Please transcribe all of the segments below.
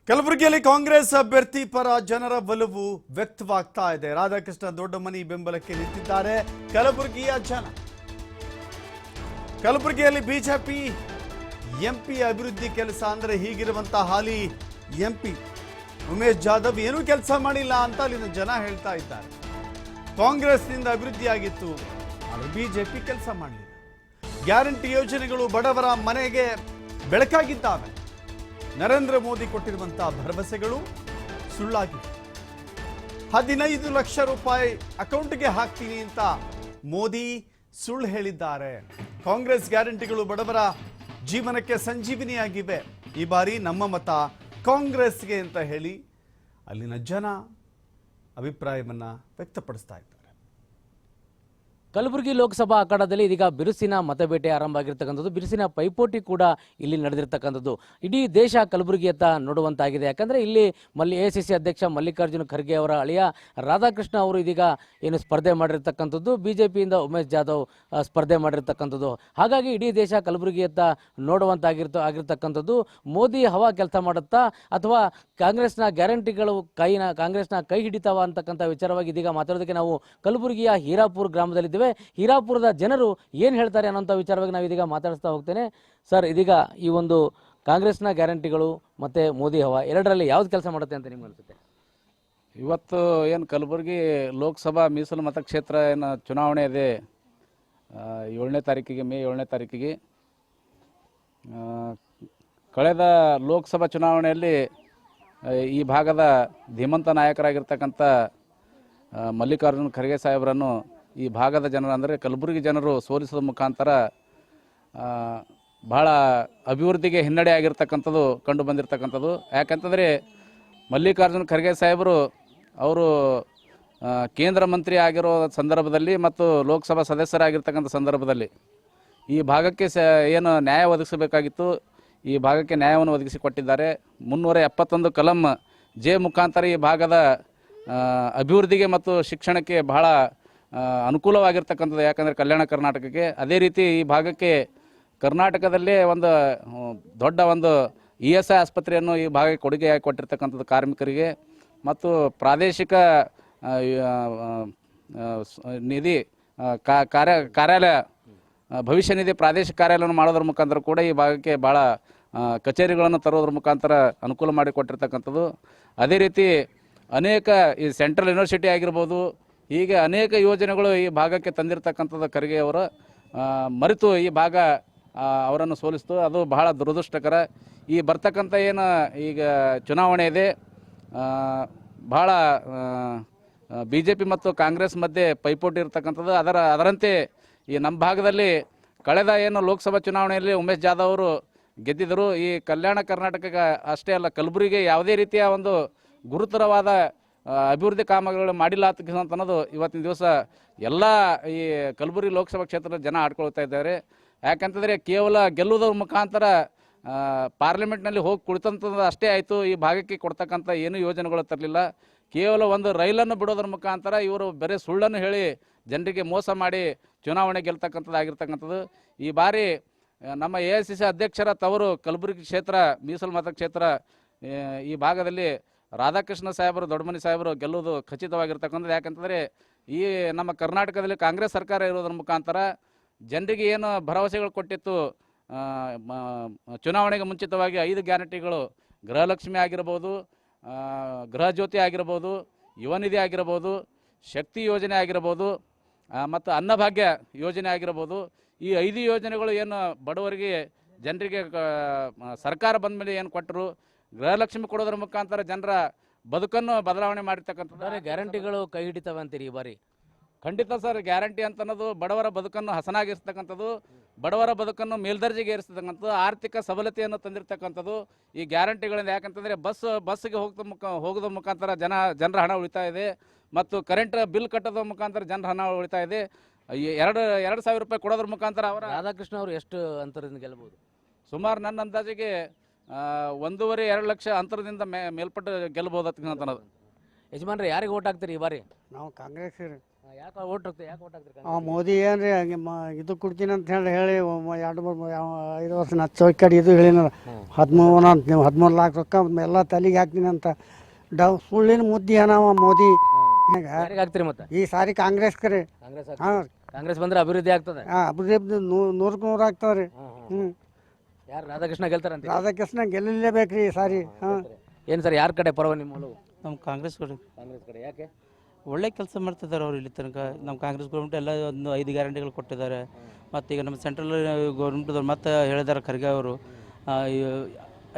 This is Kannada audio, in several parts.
ಕಲಬುರಗಿಯಲ್ಲಿ ಕಾಂಗ್ರೆಸ್ ಅಭ್ಯರ್ಥಿ ಪರ ಜನರ ಒಲವು ವ್ಯಕ್ತವಾಗ್ತಾ ಇದೆ. ರಾಧಾಕೃಷ್ಣ ದೊಡ್ಡಮನಿ ಬೆಂಬಲಕ್ಕೆ ನಿಂತಿದ್ದಾರೆ ಕಲಬುರಗಿಯ ಜನ. ಕಲಬುರಗಿಯಲ್ಲಿ ಬಿಜೆಪಿ ಎಂಪಿ ಅಭಿವೃದ್ಧಿ ಕೆಲಸ ಅಂದ್ರೆ ಹೀಗಿರುವಂತ ಹಾಲಿ ಎಂಪಿ ಉಮೇಶ್ ಜಾಧವ್ ಏನೂ ಕೆಲಸ ಮಾಡಿಲ್ಲ ಅಂತ ಅಲ್ಲಿನ ಜನ ಹೇಳ್ತಾ ಇದ್ದಾರೆ. ಕಾಂಗ್ರೆಸ್ನಿಂದ ಅಭಿವೃದ್ಧಿ ಆಗಿತ್ತು, ಆದರೆ ಬಿಜೆಪಿ ಕೆಲಸ ಮಾಡಲಿಲ್ಲ. ಗ್ಯಾರಂಟಿ ಯೋಜನೆಗಳು ಬಡವರ ಮನೆಗೆ ಬೆಳಕಾಗಿದ್ದಾವೆ. ನರೇಂದ್ರ ಮೋದಿ ಕೊಟ್ಟಿರುವಂತಹ ಭರವಸೆಗಳು ಸುಳ್ಳಾಗಿವೆ. 15 ಲಕ್ಷ ರೂಪಾಯಿ ಅಕೌಂಟ್ಗೆ ಹಾಕ್ತೀನಿ ಅಂತ ಮೋದಿ ಸುಳ್ಳು ಹೇಳಿದ್ದಾರೆ. ಕಾಂಗ್ರೆಸ್ ಗ್ಯಾರಂಟಿಗಳು ಬಡವರ ಜೀವನಕ್ಕೆ ಸಂಜೀವಿನಿಯಾಗಿವೆ. ಈ ಬಾರಿ ನಮ್ಮ ಮತ ಕಾಂಗ್ರೆಸ್ಗೆ ಅಂತ ಹೇಳಿ ಅಲ್ಲಿನ ಜನ ಅಭಿಪ್ರಾಯವನ್ನ ವ್ಯಕ್ತಪಡಿಸ್ತಾ ಇದ್ದಾರೆ. ಕಲಬುರಗಿ ಲೋಕಸಭಾ ಅಖಾಡದಲ್ಲಿ ಇದೀಗ ಬಿರುಸಿನ ಮತಬೇಟೆ ಆರಂಭ ಆಗಿರ್ತಕ್ಕಂಥದ್ದು, ಬಿರುಸಿನ ಪೈಪೋಟಿ ಕೂಡ ಇಲ್ಲಿ ನಡೆದಿರ್ತಕ್ಕಂಥದ್ದು. ಇಡೀ ದೇಶ ಕಲಬುರಗಿಯತ್ತ ನೋಡುವಂತಾಗಿದೆ. ಯಾಕಂದರೆ ಇಲ್ಲಿ AICC ಅಧ್ಯಕ್ಷ ಮಲ್ಲಿಕಾರ್ಜುನ ಖರ್ಗೆ ಅವರ ಅಳಿಯ ರಾಧಾಕೃಷ್ಣ ಅವರು ಇದೀಗ ಏನು ಸ್ಪರ್ಧೆ ಮಾಡಿರ್ತಕ್ಕಂಥದ್ದು, BJPಯಿಂದ ಉಮೇಶ್ ಜಾಧವ್ ಸ್ಪರ್ಧೆ ಮಾಡಿರ್ತಕ್ಕಂಥದ್ದು. ಹಾಗಾಗಿ ಇಡೀ ದೇಶ ಕಲಬುರಗಿಯತ್ತ ಆಗಿರ್ತಕ್ಕಂಥದ್ದು. ಮೋದಿ ಹವಾ ಕೆಲಸ ಮಾಡುತ್ತಾ ಅಥವಾ ಕಾಂಗ್ರೆಸ್ನ ಗ್ಯಾರಂಟಿಗಳು ಕಾಂಗ್ರೆಸ್ನ ಕೈ ಹಿಡಿತಾವ ಅಂತಕ್ಕಂಥ ವಿಚಾರವಾಗಿ ಇದೀಗ ಮಾತಾಡೋದಕ್ಕೆ ನಾವು ಕಲಬುರಗಿಯ ಹೀರಾಪುರ ಗ್ರಾಮದಲ್ಲಿದ್ದೇವೆ. ಹೀರಾಪುರದ ಜನರು ಏನು ಹೇಳ್ತಾರೆ ಅನ್ನೋಂಥ ವಿಚಾರವಾಗಿ ನಾವು ಇದೀಗ ಮಾತಾಡಿಸ್ತಾ ಹೋಗ್ತೇನೆ. ಸರ್, ಇದೀಗ ಈ ಒಂದು ಕಾಂಗ್ರೆಸ್ನ ಗ್ಯಾರಂಟಿಗಳು ಮತ್ತು ಮೋದಿ ಹವಾ ಎರಡರಲ್ಲಿ ಯಾವ್ದು ಕೆಲಸ ಮಾಡುತ್ತೆ ಅಂತ ನಿಮ್ಗೆ ಅನಿಸುತ್ತೆ? ಇವತ್ತು ಏನು ಕಲಬುರಗಿ ಲೋಕಸಭಾ ಮೀಸಲು ಮತಕ್ಷೇತ್ರ ಏನು ಚುನಾವಣೆ ಇದೆ 7ನೇ ತಾರೀಕಿಗೆ, ಮೇ 7ನೇ ತಾರೀಕಿಗೆ. ಕಳೆದ ಲೋಕಸಭಾ ಚುನಾವಣೆಯಲ್ಲಿ ಈ ಭಾಗದ ಧೀಮಂತ ನಾಯಕರಾಗಿರ್ತಕ್ಕಂಥ ಮಲ್ಲಿಕಾರ್ಜುನ ಖರ್ಗೆ ಸಾಹೇಬರನ್ನು ಈ ಭಾಗದ ಜನರು ಅಂದರೆ ಕಲಬುರಗಿ ಜನರು ಸೋಲಿಸೋದ ಮುಖಾಂತರ ಭಾಳ ಅಭಿವೃದ್ಧಿಗೆ ಹಿನ್ನಡೆ ಆಗಿರ್ತಕ್ಕಂಥದ್ದು ಕಂಡು ಬಂದಿರತಕ್ಕಂಥದ್ದು. ಯಾಕಂತಂದರೆ ಮಲ್ಲಿಕಾರ್ಜುನ ಖರ್ಗೆ ಸಾಹೇಬರು ಅವರು ಕೇಂದ್ರ ಮಂತ್ರಿ ಆಗಿರೋ ಸಂದರ್ಭದಲ್ಲಿ ಮತ್ತು ಲೋಕಸಭಾ ಸದಸ್ಯರಾಗಿರ್ತಕ್ಕಂಥ ಸಂದರ್ಭದಲ್ಲಿ ಈ ಭಾಗಕ್ಕೆ ಏನು ನ್ಯಾಯ ಒದಗಿಸಬೇಕಾಗಿತ್ತು, ಈ ಭಾಗಕ್ಕೆ ನ್ಯಾಯವನ್ನು ಒದಗಿಸಿಕೊಟ್ಟಿದ್ದಾರೆ. 371 ಕಲಂ ಜೆ ಮುಖಾಂತರ ಈ ಭಾಗದ ಅಭಿವೃದ್ಧಿಗೆ ಮತ್ತು ಶಿಕ್ಷಣಕ್ಕೆ ಬಹಳ ಅನುಕೂಲವಾಗಿರ್ತಕ್ಕಂಥದ್ದು. ಯಾಕಂದರೆ ಕಲ್ಯಾಣ ಕರ್ನಾಟಕಕ್ಕೆ, ಅದೇ ರೀತಿ ಈ ಭಾಗಕ್ಕೆ ಕರ್ನಾಟಕದಲ್ಲೇ ಒಂದು ದೊಡ್ಡ ಒಂದು ESI ಆಸ್ಪತ್ರೆಯನ್ನು ಈ ಭಾಗಕ್ಕೆ ಕೊಡುಗೆಯಾಗಿ ಕೊಟ್ಟಿರ್ತಕ್ಕಂಥದ್ದು ಕಾರ್ಮಿಕರಿಗೆ. ಮತ್ತು ಪ್ರಾದೇಶಿಕ ನಿಧಿ ಕಾರ್ಯಾಲಯ, ಭವಿಷ್ಯ ನಿಧಿ ಪ್ರಾದೇಶಿಕ ಕಾರ್ಯಾಲಯವನ್ನು ಮಾಡೋದ್ರ ಮುಖಾಂತರ ಕೂಡ ಈ ಭಾಗಕ್ಕೆ ಭಾಳ ಕಚೇರಿಗಳನ್ನು ತರೋದ್ರ ಮುಖಾಂತರ ಅನುಕೂಲ ಮಾಡಿಕೊಟ್ಟಿರ್ತಕ್ಕಂಥದ್ದು. ಅದೇ ರೀತಿ ಅನೇಕ ಈ ಸೆಂಟ್ರಲ್ ಯೂನಿವರ್ಸಿಟಿ ಆಗಿರ್ಬೋದು, ಹೀಗೆ ಅನೇಕ ಯೋಜನೆಗಳು ಈ ಭಾಗಕ್ಕೆ ತಂದಿರತಕ್ಕಂಥದ್ದು ಖರ್ಗೆ ಅವರು ಮರೆತು ಈ ಭಾಗ ಅವರನ್ನು ಸೋಲಿಸ್ತು. ಅದು ಬಹಳ ದುರದೃಷ್ಟಕರ. ಈ ಬರ್ತಕ್ಕಂಥ ಏನು ಈಗ ಚುನಾವಣೆ ಇದೆ, ಭಾಳ BJP ಮತ್ತು ಕಾಂಗ್ರೆಸ್ ಮಧ್ಯೆ ಪೈಪೋಟಿ ಇರ್ತಕ್ಕಂಥದ್ದು. ಅದರಂತೆ ಈ ನಮ್ಮ ಭಾಗದಲ್ಲಿ ಕಳೆದ ಏನು ಲೋಕಸಭಾ ಚುನಾವಣೆಯಲ್ಲಿ ಉಮೇಶ್ ಜಾಧವ್ ಅವರು ಗೆದ್ದಿದ್ದರು. ಈ ಕಲ್ಯಾಣ ಕರ್ನಾಟಕಕ್ಕೆ ಅಷ್ಟೇ ಅಲ್ಲ, ಕಲಬುರಗಿಗೆ ಯಾವುದೇ ರೀತಿಯ ಒಂದು ಗುರುತರವಾದ ಅಭಿವೃದ್ಧಿ ಕಾಮಗಾರಿಗಳು ಮಾಡಿಲ್ಲ ಅಂತ ಅನ್ನೋದು ಇವತ್ತಿನ ದಿವಸ ಎಲ್ಲ ಈ ಕಲಬುರಗಿ ಲೋಕಸಭಾ ಕ್ಷೇತ್ರದ ಜನ ಆಡ್ಕೊಳ್ತಾ ಇದ್ದಾರೆ. ಯಾಕಂತಂದರೆ ಕೇವಲ ಗೆಲ್ಲುವುದರ ಮುಖಾಂತರ ಪಾರ್ಲಿಮೆಂಟ್ನಲ್ಲಿ ಹೋಗಿ ಕುಳಿತಂಥದ್ದು ಅಷ್ಟೇ ಆಯಿತು. ಈ ಭಾಗಕ್ಕೆ ಕೊಡ್ತಕ್ಕಂಥ ಏನೂ ಯೋಜನೆಗಳು ತರಲಿಲ್ಲ. ಕೇವಲ ಒಂದು ರೈಲನ್ನು ಬಿಡೋದ್ರ ಮುಖಾಂತರ ಇವರು ಬರೀ ಸುಳ್ಳನ್ನು ಹೇಳಿ ಜನರಿಗೆ ಮೋಸ ಮಾಡಿ ಚುನಾವಣೆ ಗೆಲ್ತಕ್ಕಂಥದ್ದಾಗಿರ್ತಕ್ಕಂಥದ್ದು. ಈ ಬಾರಿ ನಮ್ಮ AICC ಅಧ್ಯಕ್ಷರ ತವರು ಕಲಬುರಗಿ ಕ್ಷೇತ್ರ ಮೀಸಲು ಮತಕ್ಷೇತ್ರ, ಈ ಭಾಗದಲ್ಲಿ ರಾಧಾಕೃಷ್ಣ ಸಾಹೇಬರು ದೊಡ್ಡಮನಿ ಸಾಹೇಬರು ಗೆಲ್ಲುವುದು ಖಚಿತವಾಗಿರ್ತಕ್ಕಂಥದ್ದು. ಯಾಕಂತಂದರೆ ಈ ನಮ್ಮ ಕರ್ನಾಟಕದಲ್ಲಿ ಕಾಂಗ್ರೆಸ್ ಸರ್ಕಾರ ಇರೋದ್ರ ಮುಖಾಂತರ ಜನರಿಗೆ ಏನು ಭರವಸೆಗಳು ಕೊಟ್ಟಿತ್ತು, ಚುನಾವಣೆಗೆ ಮುಂಚಿತವಾಗಿ 5 ಗ್ಯಾರಂಟಿಗಳು, ಗೃಹಲಕ್ಷ್ಮಿ ಆಗಿರ್ಬೋದು, ಗೃಹ ಜ್ಯೋತಿ ಆಗಿರ್ಬೋದು, ಯುವ ನಿಧಿ ಆಗಿರ್ಬೋದು, ಶಕ್ತಿ ಯೋಜನೆ ಆಗಿರ್ಬೋದು, ಮತ್ತು ಅನ್ನಭಾಗ್ಯ ಯೋಜನೆ ಆಗಿರ್ಬೋದು, ಈ 5 ಯೋಜನೆಗಳು ಏನು ಬಡವರಿಗೆ ಜನರಿಗೆ ಸರ್ಕಾರ ಬಂದ ಮೇಲೆ ಏನು ಕೊಟ್ಟರು, ಗೃಹಲಕ್ಷ್ಮಿ ಕೊಡೋದ್ರ ಮುಖಾಂತರ ಜನರ ಬದುಕನ್ನು ಬದಲಾವಣೆ ಮಾಡಿರ್ತಕ್ಕಂಥದ್ದು. ಗ್ಯಾರಂಟಿಗಳು ಕೈ ಹಿಡಿತವೆ ಅಂತೀರಿ ಈ ಬಾರಿ? ಖಂಡಿತ ಸರ್. ಗ್ಯಾರಂಟಿ ಅಂತ ಅನ್ನೋದು ಬಡವರ ಬದುಕನ್ನು ಹಸನಾಗಿರ್ತಕ್ಕಂಥದ್ದು, ಬಡವರ ಬದುಕನ್ನು ಮೇಲ್ದರ್ಜೆಗೆ ಏರಿಸ್ತಕ್ಕಂಥದ್ದು, ಆರ್ಥಿಕ ಸಬಲತೆಯನ್ನು ತಂದಿರತಕ್ಕಂಥದ್ದು ಈ ಗ್ಯಾರಂಟಿಗಳಿಂದ. ಯಾಕಂತಂದರೆ ಬಸ್ಸಿಗೆ ಹೋಗೋದ್ರ ಮುಖಾಂತರ ಜನರ ಹಣ ಉಳಿತಾಯ ಇದೆ, ಮತ್ತು ಕರೆಂಟ್ ಬಿಲ್ ಕಟ್ಟೋದ್ರ ಮುಖಾಂತರ ಜನರ ಹಣ ಉಳಿತಾಯ ಇದೆ. 2,000 ರೂಪಾಯಿ ಕೊಡೋದ್ರ ಮುಖಾಂತರ ರಾಧಾಕೃಷ್ಣ ಅವರು ಎಷ್ಟು ಅಂತರದಿಂದ ಗೆಲ್ಲಬಹುದು? ಸುಮಾರು ನನ್ನ ಅಂದಾಜಿಗೆ 1.5-2 ಲಕ್ಷ ಅಂತರದಿಂದ ಮೇಲ್ಪಟ್ಟು ಗೆಲ್ಲಬಹುದು ಅಂತ ಅನ್ನೋದು. ಯಜಮಾನ್ರೆ, ಯಾರಿಗೆ ಓಟ್ ಹಾಕ್ತೀರಿ ಈ ಬಾರಿ? ನಾವು ಕಾಂಗ್ರೆಸ್ ಯಾಕೆ ಓಟ್ ಹಾಕ್ತೀರಿ, ಯಾಕೆ ಓಟ್ ಹಾಕ್ತೀರಿ? ಮೋದಿ ಏನ್ರಿ ಹಂಗೆ ಇದು ಕೊಡ್ತೀನಿ ಅಂತ ಹೇಳಿ 5 ವರ್ಷ ಚೌಕಡಿ ಇದು ಹೇಳಿನ 13 ಲಾಖ ರೊಕ್ಕ ಎಲ್ಲ ತಲೆಗೆ ಹಾಕ್ತೀನಿ ಅಂತ ಸುಳ್ಳಿನ ಮುದ್ದಿ ಏನವ ಮೋದಿ. ಯಾರಿಗೆ ಹಾಕ್ತೀರಿ ಮತ್ತೆ? ಈ ಸಾರಿ ಕಾಂಗ್ರೆಸ್ ಕರೆ. ಕಾಂಗ್ರೆಸ್ ಹಾಂ ಕಾಂಗ್ರೆಸ್ ಬಂದ್ರೆ ಅಭಿವೃದ್ಧಿ ಆಗ್ತದೆ. ಅಭಿವೃದ್ಧಿ 100% ಆಗ್ತಾವ್ರಿ. ಯಾರು ರಾಧಾಕೃಷ್ಣ ಗೆಲ್ತಾರಂತ? ರಾಧಾಕೃಷ್ಣ ಗೆಲ್ಲಲೇಬೇಕ್ರಿ ಈ ಸಾರಿ. ಹಾಂ ಏನು ಸರ್, ಯಾರ ಕಡೆ ಪರವ ನಿಮ್ಮ ಒಲವು? ನಮ್ಮ ಕಾಂಗ್ರೆಸ್ ಕಡೆ. ಕಾಂಗ್ರೆಸ್ ಕಡೆ. ಯಾಕೆ? ಒಳ್ಳೆ ಕೆಲಸ ಮಾಡ್ತಿದ್ದಾರೆ ಅವ್ರು ಇಲ್ಲಿ ತನಕ. ನಮ್ಮ ಕಾಂಗ್ರೆಸ್ ಗೌರ್ಮೆಂಟ್ ಎಲ್ಲ ಒಂದು 5 ಗ್ಯಾರಂಟಿಗಳು ಕೊಟ್ಟಿದ್ದಾರೆ. ಮತ್ತು ಈಗ ನಮ್ಮ ಸೆಂಟ್ರಲ್ ಗೌರ್ಮೆಂಟ್ದವ್ರು ಮತ್ತೆ ಹೇಳಿದ್ದಾರೆ ಖರ್ಗೆ ಅವರು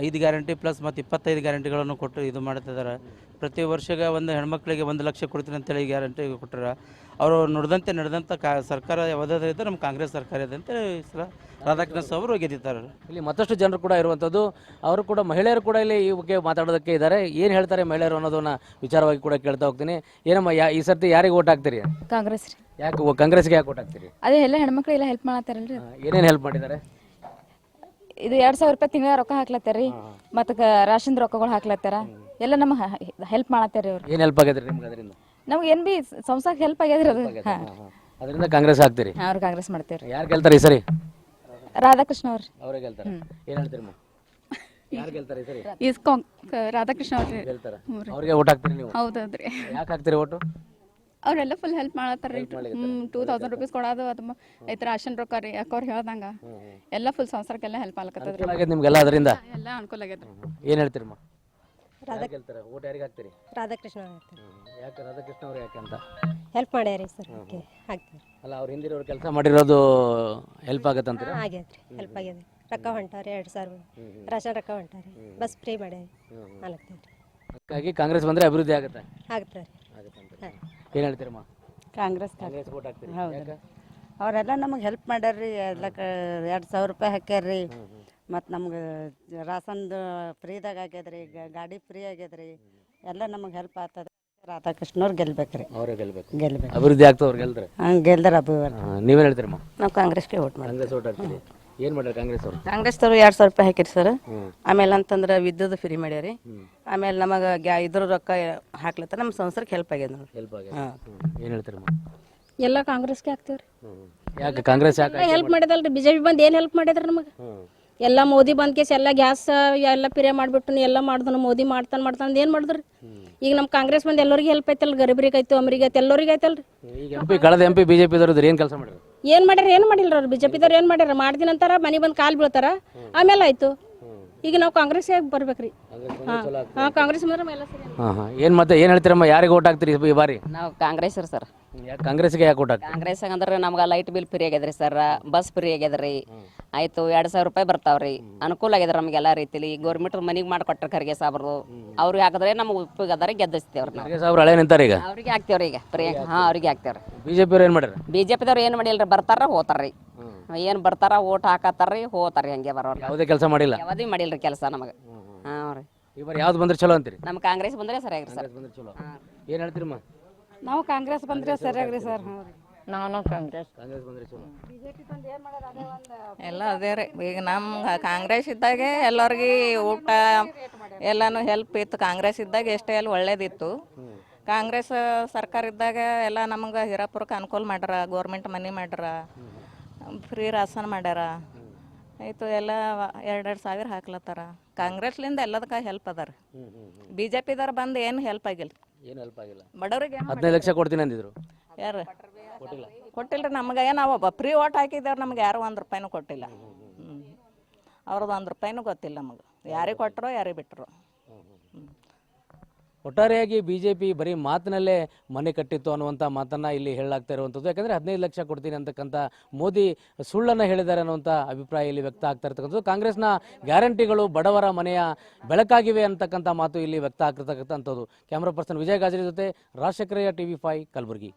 5 ಗ್ಯಾರಂಟಿ ಪ್ಲಸ್ ಮತ್ತು 25 ಗ್ಯಾರಂಟಿಗಳನ್ನು ಕೊಟ್ಟು ಇದು ಮಾಡ್ತಿದ್ದಾರೆ. ಪ್ರತಿ ವರ್ಷಕ್ಕೆ ಒಂದು ಹೆಣ್ಮಕ್ಳಿಗೆ 1 ಲಕ್ಷ ಕೊಡ್ತೀನಿ ಅಂತೇಳಿ ಗ್ಯಾರಂಟಿ ಕೊಟ್ಟರೆ ಅವರು ನುಡಿದಂತೆ ನಡೆದಂಥ ಸರ್ಕಾರ ಯಾವುದಾದ್ರೂ ಇದ್ದರೆ ನಮ್ಮ ಕಾಂಗ್ರೆಸ್ ಸರ್ಕಾರ ಇದೆ ಅಂತ ರಾಧಾಕೃಷ್ಣ ಅವರು ಗೆದ್ದಿದ್ದಾರೆ. ಇಲ್ಲಿ ಮತ್ತಷ್ಟು ಜನರು ಕೂಡ ಇರುವಂಥದ್ದು. ಅವರು ಕೂಡ ಮಹಿಳೆಯರು ಕೂಡ ಇಲ್ಲಿ ಈ ಬಗ್ಗೆ ಮಾತಾಡೋದಕ್ಕೆ ಇದ್ದಾರೆ. ಏನು ಹೇಳ್ತಾರೆ ಮಹಿಳೆಯರು ಅನ್ನೋದನ್ನ ವಿಚಾರವಾಗಿ ಕೂಡ ಕೇಳ್ತಾ ಹೋಗ್ತೀನಿ. ಏನಮ್ಮ ಈ ಸರ್ತಿ ಯಾರಿಗೆ ಓಟ್ ಹಾಕ್ತೀರಿ? ಕಾಂಗ್ರೆಸ್ ರೀ. ಯಾಕೆ ಕಾಂಗ್ರೆಸ್ಗೆ ಯಾಕೆ ಓಟ್ ಹಾಕ್ತೀರಿ? ಅದೇ ಎಲ್ಲ ಹೆಣ್ಮಕ್ಳು ಎಲ್ಲ ಹೆಲ್ಪ್ ಮಾಡತ್ತಾರಲ್ರಿ. ಏನೇನು ಹೆಲ್ಪ್ ಮಾಡಿದ್ದಾರೆ? ಇದು 2,000 ರೂಪಾಯಿ ತಿಂಗಳ ರೊಕ್ಕ ಹಾಕ್ಲತ್ತಾರ ರೀ. ಮತ್ತು ರಾಷನ್ ರೊಕ್ಕಗಳು ಹಾಕ್ಲತ್ತಾರ. ಎಲ್ಲ ನಮಗೆ ಹೆಲ್ಪ್ ಮಾಡತ್ತಾರ ಅವ್ರು. ಏನು ಹೆಲ್ಪ್ ಆಗ್ಯದ್ರಿ ನಿಮ್ಗೆ ಅದರಿಂದ? ನಮ್ಗೆ ಏನು ಬಿ ಸಂಸಾರಕ್ಕೆ ಹೆಲ್ಪ್ ಆಗ್ಯದ್ರಿ ಅದು. ಹಾಂ, ಅದರಿಂದ ಕಾಂಗ್ರೆಸ್ ಹಾಕ್ತೀರಿ? ಅವ್ರು ಕಾಂಗ್ರೆಸ್ ಮಾಡ್ತೇವೆ ರೀ. ಯಾರು ಗೆಲ್ತಾರೆ ಈ ಸರಿ? ರಾಧಾಕೃಷ್ಣ ಅವ್ರಿ. ಅವರೇ ಗೆಲ್ತಾರೆ. ಏನು ಹೇಳ್ತೀರಮ್ಮ, ಯಾರು ಗೆಲ್ತಾರೆ ಈ ಸರಿ? ರಾಧಾಕೃಷ್ಣ ಅವ್ರಿ ಗೆಲ್ತಾರೆ. ಅವ್ರಿಗೆ ಓಟ್ ಹಾಕ್ತೀರಿ ನೀವು? ಹೌದೌದ್ರಿ. ಯಾಕೆ ಹಾಕ್ತೀರಿ ಓಟು? ಅವರೆಲ್ಲ ಫುಲ್ ಹೆಲ್ಪ್ ಮಾಡತ್ತಾರ. 2000 ರೂಪೀಸ್ ಕೊಡೋದು ಅದು ಐತೆ ರಾಷನ್ ರೊಕ್ಕ ರೀ. ಯಾಕೆ ಅವ್ರು ಹೇಳ್ದಂಗ ಎಲ್ಲ ಫುಲ್ ಸಂಸಾರಕ್ಕೆಲ್ಲ ಹೆಲ್ಪ್ ಮಾಡ್ಲಕತ್ತದ್ರಿ. ನಿಮ್ಗೆಲ್ಲ ಅದರಿಂದ ಎಲ್ಲ ಅನುಕೂಲ ಆಗೈತ್ರಿ. ಏನು ಹೇಳ್ತೀರಮ್ಮ, ಯಾರು ಗೆಲ್ತಾರೆ? ಓಟ್ ಯಾರಿಗೆ ಹಾಕ್ತೀರಿ? ರಾಧಾಕೃಷ್ಣ ಯಾಕೆ ರಾಧಾಕೃಷ್ಣ ಅವ್ರು ಯಾಕೆ ಅಂತ? ಹೆಲ್ಪ್ ಮಾಡ್ಯಾರಿ ಸರ್. ಹಾಕ್ತೀವಿ. ಅಲ್ಲ, ಅವ್ರು ಹಿಂದಿರೋರು ಕೆಲಸ ಮಾಡಿರೋದು ಹೆಲ್ಪ್ ಆಗತ್ತಂತೀರ? ಆಗೈತ್ರಿ, ಹೆಲ್ಪ್ ಆಗ್ಯದ. ರೊಕ್ಕ ಹೊಂಟಾವ್ರಿ 2,000 ರಾಷನ್ ರೊಕ್ಕ ಹೊಂಟಾರಿ. Bus free ಮಾಡ್ಯಾರಿ. ಆಗ್ತೈತಿ. ಹಾಗಾಗಿ ಕಾಂಗ್ರೆಸ್ ಬಂದ್ರೆ ಅಭಿವೃದ್ಧಿ ಆಗುತ್ತೆ. ಆಗ್ತದೆ. ಏನು ಹೇಳ್ತೀರಮ್ಮ? ಕಾಂಗ್ರೆಸ್ ಕಾಂಗ್ರೆಸ್ ಓಟ್ ಹಾಕ್ತೀರಿ? ಹೌದು. ಅವರೆಲ್ಲ ನಮಗೆ ಹೆಲ್ಪ್ ಮಾಡ್ಯಾರ್ರಿ. ಎಲ್ಲ 2,000 ರೂಪಾಯಿ ಹಾಕ್ಯಾರ್ರಿ. ಮತ್ತು ನಮ್ಗೆ ರಾಸನ್ದು ಫ್ರೀದಾಗ ಆಗ್ಯದ್ರಿ. ಗಾಡಿ ಫ್ರೀ ಆಗ್ಯದ್ರಿ. ಎಲ್ಲ ನಮಗೆ ಹೆಲ್ಪ್ ಆಗ್ತದೆ. ರಾಧಾಕೃಷ್ಣವ್ರು ಗೆಲ್ಬೇಕ್ರಿ. ಅವರೇ ಗೆಲ್ಬೇಕು. ಅಭಿವೃದ್ಧಿ ಆಗ್ತದೆ ಅವ್ರು ಗೆಲ್ತಾರೆ. ಗೆಲ್ದಾರ ಅಭಿವೃದ್ಧಿ. ನೀವೇನು ಹೇಳ್ತೀರಮ್ಮ? ನಾವು ಕಾಂಗ್ರೆಸ್ಗೆ ಓಟ್ ಮಾಡಿ. ಕಾಂಗ್ರೆಸ್ ಓಟ್ ಹಾಕ್ತೀರಿ. ಏನು ಮಾಡ್ಯಾರ ಕಾಂಗ್ರೆಸ್ ಅವರು? ಕಾಂಗ್ರೆಸ್ದವ್ರು 2,000 ರೂಪಾಯಿ ಹಾಕಿರಿ ಸರ್. ಆಮೇಲೆ ಅಂತಂದ್ರೆ ವಿದ್ಯುತ್ ಫ್ರೀ ಮಾಡ್ಯಾರಿ. ಆಮೇಲೆ ನಮಗೆ ಇದ್ರ ರೊಕ್ಕ ಹಾಕ್ಲತ್ತ ನಮ್ಮ ಸಂಸಾರಕ್ಕೆ ಹೆಲ್ಪ್ ಆಗ್ಯದ ನೋಡಿ. ಹೆಲ್ಪ್ ಆಗಿದೆ. ಏನು ಹೇಳ್ತೀರಮ್ಮ? ಎಲ್ಲ ಕಾಂಗ್ರೆಸ್ಗೆ ಹಾಕ್ತೀವ್ರಿ. ಯಾಕೆ ಕಾಂಗ್ರೆಸ್ ಯಾಕೆ ಹೆಲ್ಪ್ ಮಾಡಿದಲ್ರಿ. ಬಿಜೆಪಿ ಬಂದು ಏನು ಹೆಲ್ಪ್ ಮಾಡಿದ್ರಿ ನಮಗೆ? ಎಲ್ಲ ಮೋದಿ ಬಂದ್ ಕೇಸ್ ಎಲ್ಲ ಗ್ಯಾಸ್ ಎಲ್ಲ ಪಿರಿಯ ಮಾಡಿಬಿಟ್ಟು ಎಲ್ಲ ಮಾಡ್ದನು. ಮೋದಿ ಮಾಡ್ತಾನೆ ಏನು ಮಾಡಿದ್ರಿ? ಈಗ ನಮ್ಮ ಕಾಂಗ್ರೆಸ್ ಬಂದು ಎಲ್ಲರಿಗೆ ಹೆಲ್ಪ್ ಐತಲ್ಲ. ಗರೀಬರಿಗೆ ಆಯ್ತು, ಅಮರಿಗೆ ಆಯ್ತು, ಎಲ್ಲರಿಗೆ ಐತಲ್ರಿ. ಈಗ ಕಳೆದ MP BJP ದವ್ರು ಏನು ಕೆಲಸ ಮಾಡಿದ್ರು? ಏನು ಮಾಡ್ಯಾರ? ಏನು ಮಾಡಿಲ್ಲ ಅವ್ರು. ಬಿಜೆಪಿದವ್ರು ಏನು ಮಾಡ್ಯಾರ? ಮಾಡ್ತೀನಿ ಅಂತಾರ, ಮನೆ ಬಂದು ಕಾಲು ಬೀಳ್ತಾರ, ಆಮೇಲೆ ಆಯ್ತು. ಈಗ ನಾವು ಕಾಂಗ್ರೆಸ್ ಬರ್ಬೇಕ್ರಿ. ಹಾಂ, ಕಾಂಗ್ರೆಸ್ ಬಂದ್ರೆ ಎಲ್ಲ ಸರಿ. ಏನು ಮತ್ತೆ ಏನು ಹೇಳ್ತೀರಮ್ಮ, ಯಾರಿಗೆ ಓಟ್ ಹಾಕ್ತೀರಿ ಈ ಬಾರಿ? ನಾವು ಕಾಂಗ್ರೆಸ್ ಸರ್. ಯಾಕೆ ಕಾಂಗ್ರೆಸ್ಗೆ ಯಾಕೆ ಓಟ್ ಹಾಕ್ತೀರಿ? ಕಾಂಗ್ರೆಸ್ ಅಂದ್ರೆ ನಮ್ಗೆ ಲೈಟ್ ಬಿಲ್ ಫ್ರೀ ಆಗ್ಯದ್ರಿ ಸರ್. ಬಸ್ ಫ್ರೀ ಆಗ್ಯದ್ರಿ. ಆಯ್ತು, 2,000 ರೂಪಾಯಿ ಬರ್ತಾವ್ರಿ. ಅನುಕೂಲ ಆಗ್ಯದ್ರಿ ನಮಗೆಲ್ಲ ರೀತಿಲಿ. ಗೌರ್ಮೆಂಟ್ ಮನೆಗೆ ಮಾಡಿಕೊಟ್ರೆ ಖರ್ಗೆ ಸಾಬ್ರು. ಅವ್ರಿಗೆ ಹಾಕಿದ್ರೆ ನಮ್ಗೆ ಉಪಯೋಗ ಅದಾರ, ಗೆದ್ದಿಸ್ತೇವ್ರಿ ನಾವು. ಖರ್ಗೆ ಸಾಬ್ರು ಹಳೆ ನಿಂತಾರೆ ಈಗ. ಅವ್ರಿಗೆ ಹಾಕ್ತೇವ್ರಿ ಈಗ ಫ್ರೀ. ಹಾಂ, ಅವ್ರಿಗೆ ಹಾಕ್ತೇವ್ರಿ. BJP ಅವ್ರು ಏನು ಮಾಡ್ಯಾರ? BJPದವ್ರು ಏನು ಮಾಡಿಲ್ರಿ, ಬರ್ತಾರ ಹೋತಾರ್ರಿ. ಏನು ಬರ್ತಾರ, ಓಟ್ ಹಾಕತ್ತಾರ್ರಿ, ಹೋತಾರ್ರಿ. ಹಂಗೆ ಬರೋರು ಯಾವುದೇ ಕೆಲಸ ಮಾಡಿಲ್ಲ. ಯಾವುದೇ ಮಾಡಿಲ್ರಿ ಕೆಲಸ ನಮಗೆ. ಹಾಂ ರೀ. ಈ ಬಾರಿ ಯಾವ್ದು ಬಂದ್ರೆ ಚಲೋ ಅಂತೀರಿ? ನಮ್ಮ ಕಾಂಗ್ರೆಸ್ ಬಂದ್ರೆ ಸರಿಯಾಗ್ರಿ ಸರ್. ಬಂದ್ರೆ ಚಲೋ. ಏನು ಹೇಳ್ತೀರಮ್ಮ? ನಾವು ಕಾಂಗ್ರೆಸ್ ಬಂದ್ರೆ ಸರಿಯಾಗ್ರಿ ಸರ್. ನಾನು ಕಾಂಗ್ರೆಸ್ ಬಂದ್ರೆ ಚಲೋ. ಎಲ್ಲ ಅದೇ ರೀ. ಈಗ ನಮ್ಮ ಕಾಂಗ್ರೆಸ್ ಇದ್ದಾಗೆ ಎಲ್ಲರಿಗೆ ಊಟ ಎಲ್ಲಾನು ಹೆಲ್ಪ್ ಇತ್ತು. ಕಾಂಗ್ರೆಸ್ ಇದ್ದಾಗ ಎಷ್ಟೇ ಎಲ್ಲ ಒಳ್ಳೇದಿತ್ತು. ಕಾಂಗ್ರೆಸ್ ಸರ್ಕಾರ ಇದ್ದಾಗ ಎಲ್ಲ ನಮ್ಗೆ ಹಿರಾಪುರಕ್ಕೆ ಅನುಕೂಲ ಮಾಡ್ಯಾರ. ಗೋರ್ಮೆಂಟ್ ಮನೆ ಮಾಡ್ಯಾರ. ಫ್ರೀ ರಾಸನ್ ಮಾಡ್ಯಾರ. ಆಯಿತು, ಎಲ್ಲ 2,000 ಸಾವಿರ ಹಾಕ್ಲತ್ತಾರ. ಕಾಂಗ್ರೆಸ್ಲಿಂದ ಎಲ್ಲದಕ್ಕೆ ಹೆಲ್ಪ್ ಅದಾರ. BJPದವ್ರು ಬಂದು ಏನು ಹೆಲ್ಪ್ ಆಗಿಲ್ಲ. ಏನು ಹೆಲ್ಪ್ ಆಗಿಲ್ಲ. ಬಡವ್ರಿಗೆ 15 ಲಕ್ಷ ಕೊಡ್ತೀನಿ ಅಂದಿದ್ರು. ಯಾರು ಕೊಟ್ಟಿಲ್ಲ ನಮ್ಗೆ. ನಾವು ಫ್ರೀ ಓಟ್ ಹಾಕಿದ್ದೇವ್ರು. ನಮ್ಗೆ ಯಾರು 1 ರೂಪಾಯಿನೂ ಕೊಟ್ಟಿಲ್ಲ. ಅವ್ರದ್ದು 1 ರೂಪಾಯಿನೂ ಗೊತ್ತಿಲ್ಲ ನಮಗೆ. ಯಾರಿಗೆ ಕೊಟ್ಟರು, ಯಾರಿಗೆ ಬಿಟ್ಟರು. ಒಟ್ಟಾರೆಯಾಗಿ BJP ಬರೀ ಮಾತಿನಲ್ಲೇ ಮನೆ ಕಟ್ಟಿತ್ತು ಅನ್ನುವಂಥ ಮಾತನ್ನು ಇಲ್ಲಿ ಹೇಳಲಾಗ್ತಾ ಇರುವಂಥದ್ದು. ಯಾಕಂದರೆ 15 ಲಕ್ಷ ಕೊಡ್ತೀನಿ ಅಂತಕ್ಕಂಥ ಮೋದಿ ಸುಳ್ಳನ್ನು ಹೇಳಿದ್ದಾರೆ ಅನ್ನುವಂಥ ಅಭಿಪ್ರಾಯ ಇಲ್ಲಿ ವ್ಯಕ್ತ ಆಗ್ತಾ ಇರ್ತಕ್ಕಂಥದ್ದು. ಕಾಂಗ್ರೆಸ್ನ ಗ್ಯಾರಂಟಿಗಳು ಬಡವರ ಮನೆಯ ಬೆಳಕಾಗಿವೆ ಅಂತಕ್ಕಂಥ ಮಾತು ಇಲ್ಲಿ ವ್ಯಕ್ತ ಆಗ್ತಿರ್ತಕ್ಕಂಥದ್ದು. ಕ್ಯಾಮ್ರಾ ಪರ್ಸನ್ ವಿಜಯ್ ಗಾಜರಿ ಜೊತೆ ರಾಜಶೇಖರಯ್ಯ, TV5 ಕಲಬುರಗಿ.